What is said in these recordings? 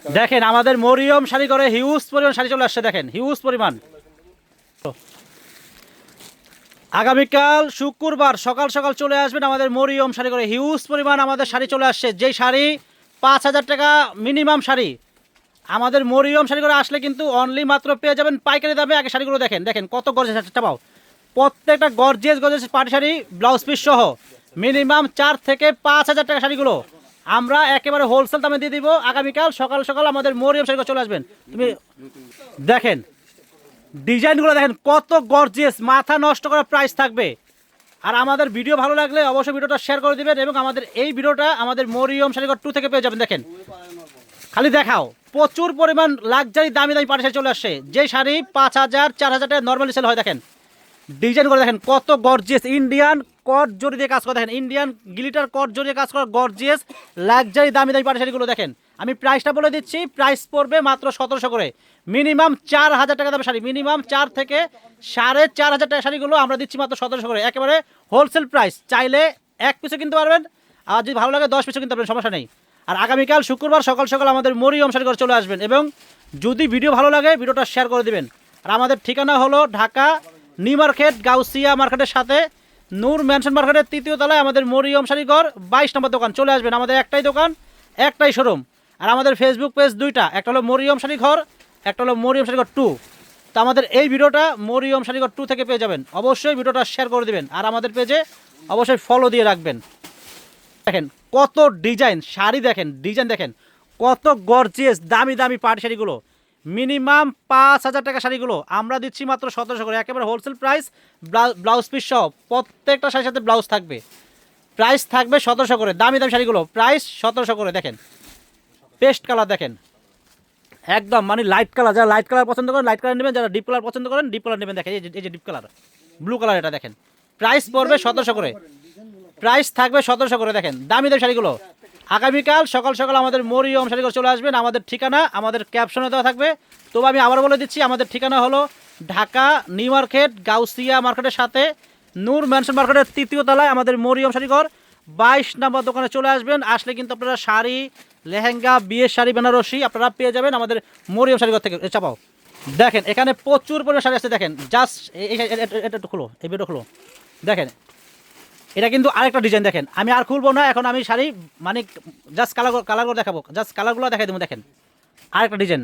দেখেন আমাদের মরিয়ম শাড়ি করে হিউজ পরিমাণ শাড়ি চলে আসছে, দেখেন হিউজ পরিমাণ। আগামীকাল শুক্রবার সকাল সকাল চলে আসবেন আমাদের মরিয়ম শাড়ি করে হিউজ পরিমাণ আমাদের শাড়ি চলে আসছে, যেই শাড়ি 5,000 টাকা মিনিমাম শাড়ি আমাদের মরিয়ম শাড়ি করে আসলে কিন্তু অনলি মাত্র পেয়ে যাবেন পাইকারি দামে। আগে শাড়িগুলো দেখেন, দেখেন কত গর্জিয়াস চাপাও, প্রত্যেকটা গর্জিয়াস গর্জিয়াস পাটি শাড়ি ব্লাউজ পিস সহ মিনিমাম 4 থেকে 5,000 টাকা শাড়িগুলো আমরা একেবারে হোলসেল দামে দিয়ে দিব। আগামীকাল সকাল সকাল আমাদের মরিয়ম শাড়ি করে চলে আসবেন। তুমি দেখেন ডিজাইনগুলো, দেখেন কত গর্জিয়াস, মাথা নষ্ট করা প্রাইস থাকবে। আর আমাদের ভিডিও ভালো লাগলে অবশ্যই ভিডিওটা শেয়ার করে দিবেন এবং আমাদের এই ভিডিওটা আমাদের মরিয়ম শাড়িঘর 2 থেকে পেয়ে যাবেন। দেখেন খালি দেখাও, প্রচুর পরিমাণ লাক্সারি দামি দামি পাটি শাড়ি চলে আসছে, যে শাড়ি 5,000 4,000 টাকা নর্মালি সেল হয়। দেখেন ডিজাইন করে দেখেন কত গর্জিয়াস, ইন্ডিয়ান কট জরি দিয়ে কাজ করা, দেখেন ইন্ডিয়ান গ্লিটার কট জরি দিয়ে কাজ করা গর্জিয়াস লাক্সারি দামি দামি পাটি শাড়িগুলো দেখেন। আমি প্রাইসটা বলে দিচ্ছি, প্রাইস পড়বে মাত্র 1,700 করে, মিনিমাম 4,000 টাকা দামের শাড়ি, মিনিমাম 4 থেকে 4,500 টাকা শাড়িগুলো আমরা দিচ্ছি মাত্র 1,700 করে, একেবারে হোলসেল প্রাইস। চাইলে 1 পিসও কিনতে পারবেন, আর যদি ভালো লাগে 10 পিসও কিনতে পারবেন, সমস্যা নেই। আর আগামীকাল শুক্রবার সকাল সকাল আমাদের মরিয়ম শাড়ি ঘরে চলে আসবেন এবং যদি ভিডিও ভালো লাগে ভিডিওটা শেয়ার করে দিবেন। আর আমাদের ঠিকানা হলো ঢাকা নিউ মার্কেট, গাউসিয়া মার্কেটের সাথে নূর ম্যানশন মার্কেটের 3য় তলায় আমাদের মরিয়ম শাড়ি ঘর 22 নম্বর দোকান। চলে আসবেন, আমাদের একটাই দোকান, একটাই শোরুম। আর আমাদের ফেসবুক পেজ 2টা, একটা হলো মরিয়ম শাড়ি ঘর, একটা হলো মরিয়ম শাড়ি ঘর 2। তো আমাদের এই ভিডিওটা মরিয়ম শাড়ি ঘর 2 থেকে পেয়ে যাবেন। অবশ্যই ভিডিওটা শেয়ার করে দিবেন আর আমাদের পেজে অবশ্যই ফলো দিয়ে রাখবেন। দেখেন কত ডিজাইন শাড়ি, দেখেন ডিজাইন দেখেন কত গর্জিয়াস দামি দামি পাটি শাড়িগুলো, মিনিমাম 5,000 টাকা শাড়িগুলো আমরা দিচ্ছি মাত্র 1,700 করে, একেবারে হোলসেল প্রাইস। ব্লাউজ পিস সহ প্রত্যেকটা শাড়ির সাথে ব্লাউজ থাকবে, প্রাইস থাকবে 1,700 করে। দামি দামি শাড়িগুলো প্রাইস 1,700 করে। দেখেন পেস্ট কালার, দেখেন একদম মানে লাইট কালার, যারা লাইট কালার পছন্দ করেন লাইট কালার নেবেন, যারা ডিপ কালার পছন্দ করেন ডিপ কালার নেবেন। দেখেন এই যে ডিপ কালার, ব্লু কালার, এটা দেখেন প্রাইস পড়বে 1,700 করে, প্রাইস থাকবে 1,700 করে। দেখেন দামি দামি শাড়িগুলো আগামীকাল সকাল সকাল আমাদের মরিয়ম শাড়িঘর চলে আসবেন। আমাদের ঠিকানা আমাদের ক্যাপশনে দেওয়া থাকবে, তবে আমি আবার বলে দিচ্ছি আমাদের ঠিকানা হলো ঢাকা নিউ মার্কেট, গাউসিয়া মার্কেটের সাথে নূর ম্যানশন মার্কেটের 3য় তলায় আমাদের মরিয়ম শাড়িঘর 22 নম্বর দোকানে চলে আসবেন। আসলে কিন্তু আপনারা শাড়ি, লেহেঙ্গা, বিয়ের শাড়ি, বেনারসি আপনারা পেয়ে যাবেন আমাদের মরিয়ম শাড়িঘর থেকে। চাপাও দেখেন এখানে প্রচুর পরিমাণ শাড়ি আছে, দেখেন জাস্ট এটা একটু খুলো, এই ভিডিও খুলো, দেখেন এটা কিন্তু আরেকটা ডিজাইন। দেখেন আমি আর খুলবো না, এখন আমি শাড়ি মানে জাস্ট কালারগুলো দেখাবো, জাস্ট কালারগুলো দেখাই দেবো। দেখেন আরেকটা ডিজাইন,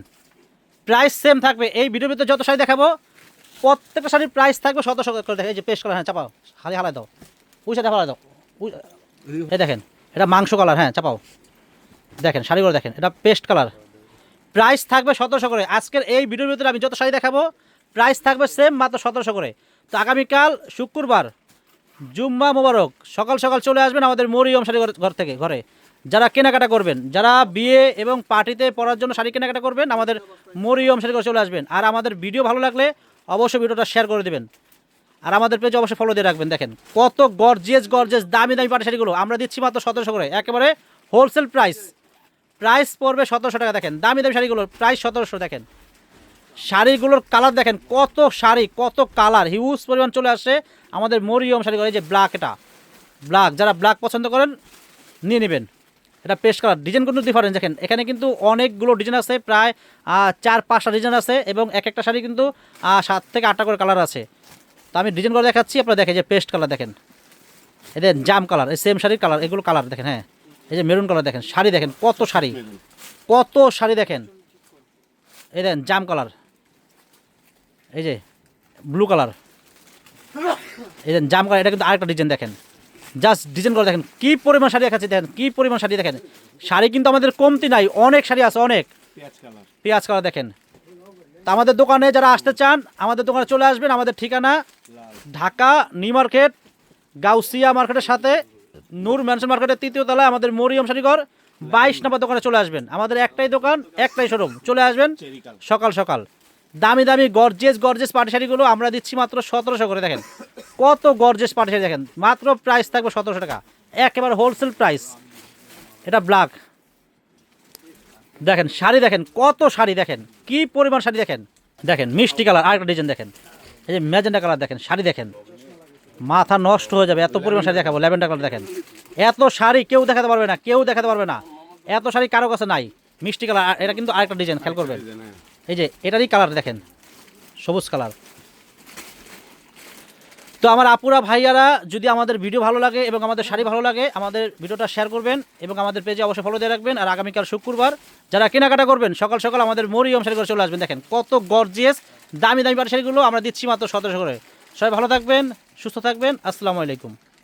প্রাইস সেম থাকবে। এই ভিডিওর ভিতরে যত শাড়ি দেখাবো প্রত্যেকটা শাড়ির প্রাইস থাকবে 1,700 করে। দেখেন এই যে পেস্ট কালার, হ্যাঁ চাপাও, হালি হালাই দাও, ওই সাথে হালাই দাও, এই দেখেন এটা মাংস কালার, হ্যাঁ চাপাও। দেখেন শাড়িগুলো দেখেন, এটা পেস্ট কালার, প্রাইস থাকবে 1,700 করে। আজকের এই ভিডিওর ভিতরে আমি যত শাড়ি দেখাবো প্রাইস থাকবে সেম মাত্র 1,700 করে। তো আগামীকাল শুক্রবার জুম্মা মোবারক, সকাল সকাল চলে আসবেন আমাদের মরিয়ম শাড়ি ঘর থেকে ঘরে। যারা কেনাকাটা করবেন, যারা বিয়ে এবং পার্টিতে পরার জন্য শাড়ি কেনাকাটা করবেন, আমাদের মরিয়ম শাড়ি ঘরে চলে আসবেন। আর আমাদের ভিডিও ভালো লাগলে অবশ্যই ভিডিওটা শেয়ার করে দেবেন আর আমাদের পেজে অবশ্যই ফলো দিয়ে রাখবেন। দেখেন কত গর্জিয়াস গর্জিয়াস দামি দামি পাটি শাড়িগুলো আমরা দিচ্ছি মাত্র 1,700 করে, একেবারে হোলসেল প্রাইস। প্রাইস পড়বে 1,700 টাকা। দেখেন দামি দামি শাড়িগুলোর প্রাইস 1,700। দেখেন শাড়িগুলোর কালার দেখেন, কত শাড়ি কত কালার হিউজ পরিমাণ চলে আসছে আমাদের মরিয়ম শাড়ি ঘরে। এই যে ব্ল্যাক, এটা ব্ল্যাক, যারা ব্ল্যাক পছন্দ করেন নিয়ে নেবেন। এটা পেস্ট কালার, ডিজাইন কিন্তু ডিফারেন্স। দেখেন এখানে কিন্তু অনেকগুলো ডিজাইন আছে, প্রায় 4-5টা ডিজাইন আছে এবং এক একটা শাড়ি কিন্তু 7 থেকে 8টা করে কালার আছে। তো আমি ডিজাইন করে দেখাচ্ছি, আপনারা দেখেন যে পেস্ট কালার, দেখেন এদের জাম কালার, এই সেম শাড়ির কালার, এগুলো কালার দেখেন। হ্যাঁ এই যে মেরুন কালার, দেখেন শাড়ি দেখেন কত শাড়ি কত শাড়ি, দেখেন এই দেখেন জাম কালার, এই যে ব্লু কালার, এই যে জাম কালার, এটা কিন্তু আরেকটা ডিজাইন। দেখেন জাস্ট ডিজাইন করে দেখেন কী পরিমাণ শাড়ি দেখাচ্ছে, দেখেন কী পরিমাণ শাড়ি। দেখেন শাড়ি কিন্তু আমাদের কমতি নাই, অনেক শাড়ি আছে, অনেক পেঁয়াজ কালার। দেখেন তা আমাদের দোকানে যারা আসতে চান আমাদের দোকানে চলে আসবেন। আমাদের ঠিকানা ঢাকা নিউ মার্কেট, গাউসিয়া মার্কেটের সাথে নূর ম্যানশন মার্কেটের 3য় তলায় আমাদের মরিয়ম শাড়িঘর 22 নম্বর দোকানে চলে আসবেন। আমাদের একটাই দোকান, একটাই শোরুম। চলে আসবেন সকাল সকাল। দামি দামি গর্জিয়াস গর্জিয়াস পাটি শাড়িগুলো আমরা দিচ্ছি মাত্র 1,700 করে। দেখেন কত গর্জিয়াস পাটি শাড়ি, দেখেন মাত্র প্রাইস থাকবে 1,700 টাকা, একেবারে হোলসেল প্রাইস। এটা ব্ল্যাক, দেখেন শাড়ি দেখেন কত শাড়ি, দেখেন কি পরিমাণ শাড়ি। দেখেন দেখেন মিষ্টি কালার, আরেকটা ডিজাইন দেখেন, এই যে ম্যাজেন্টা কালার। দেখেন শাড়ি দেখেন মাথা নষ্ট হয়ে যাবে, এত পরিমাণ শাড়ি দেখাবো। ল্যাভেন্ডার কালার, দেখেন এত শাড়ি কেউ দেখাতে পারবে না, কেউ দেখাতে পারবে না, এত শাড়ি কারো কাছে নাই। মিষ্টি কালার। এটা কিন্তু আরেকটা ডিজাইন খেয়াল করবেন, এই যে এটারই কালার দেখেন, সবুজ কালার। তো আমার আপুরা ভাইয়ারা, যদি আমাদের ভিডিও ভালো লাগে এবং আমাদের শাড়ি ভালো লাগে, আমাদের ভিডিওটা শেয়ার করবেন এবং আমাদের পেজে অবশ্যই ফলো দিয়ে রাখবেন। আর আগামীকাল শুক্রবার যারা কেনাকাটা করবেন সকাল সকাল আমাদের মরিয়ম শাড়ি করে চলে আসবেন। দেখেন কত গর্জিয়াস দামি দামি পাড় শাড়িগুলো আমরা দিচ্ছি মাত্র 1700 করে। সবাই ভালো থাকবেন, সুস্থ থাকবেন, আসসালামু আলাইকুম।